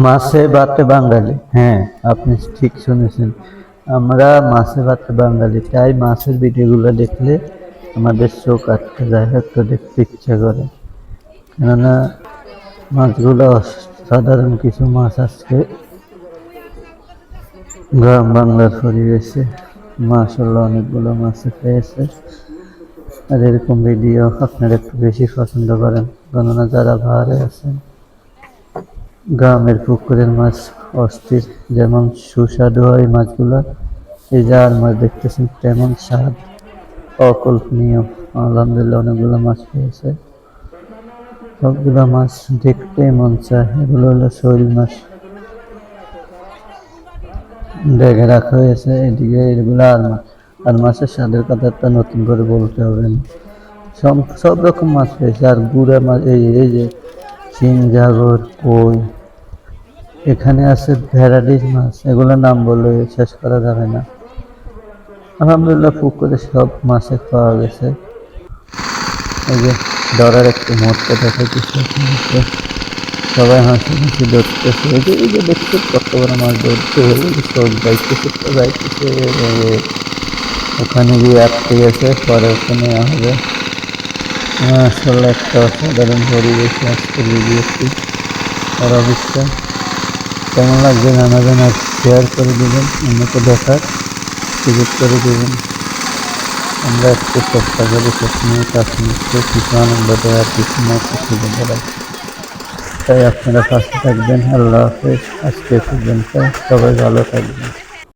মাছে ভাতে বাঙালি, হ্যাঁ আপনি ঠিক শুনেছেন। আমরা মাছে ভাতে বাঙালি, তাই মাছের ভিডিওগুলো দেখলে আমাদের চোখ আটকে যায়, একটু দেখতে ইচ্ছা করে। কেননা মাছগুলো সাধারণ কিছু মাছ আজকে গ্রাম বাংলার পরিবেশে মাশাআল্লাহ অনেকগুলো মাছ পেয়েছে। আর এরকম ভিডিও আপনারা একটু বেশি পছন্দ করেন, কেননা যারা বাহারে আছেন গ্রামের পুকুরের মাছ অস্থির, যেমন সুস্বাদু হয় মাছগুলো। এই যে আর মাছ দেখতেছেন তেমন স্বাদ অকল্পনীয়। আলহামদুলিল্লাহ অনেকগুলো মাছ পেয়েছে, সবগুলো মাছ দেখতে মন চায়। এগুলো হলো শৈল মাছ, ডেকে রাখা হয়েছে এদিকে। এগুলো আর মাছ, আর মাছের স্বাদের কথা একটা নতুন করে বলতে হবে না। সব রকম মাছ পেয়েছে। আর গুড়া মাছ, এই যে শিং, জাগর, কই, এখানে আছে ভ্যারাইটিস মাছ, এগুলোর নাম বললে শেষ করা যাবে না। আলহামদুলিল্লাহ পুকুরে সব মাছে পাওয়া গেছে। এই যে ধরার একটু মুহূর্ত দেখাইতেছে আপনাদেরকে, সবাই হাসি হাসি ধরতেছে। এই যে দেখতে কত বড় মাছ ধরতে, সব যাইতেছে তো যাইতেছে, ওখানে গিয়ে আটকে গেছে, পরে ওখানে হবে। আসলে একটা অসাধারণ পরিবেশে আজকের ভিডিওটি। আর অবশ্যই কেমন লাগবে জানাবেন, আর শেয়ার করে দেবেন, অন্যকে দেখার সুযোগ করে দেবেন। আমরা একটু চেষ্টা করি সবসময় কাশ্মীরকে কিছু আনন্দ দেওয়ার, কিছু মতো খুঁজে বেড়াই। তাই আপনারা পাশে থাকবেন। আল্লাহ হাফেজ। আজকে পর্যন্ত সবাই ভালো থাকবেন।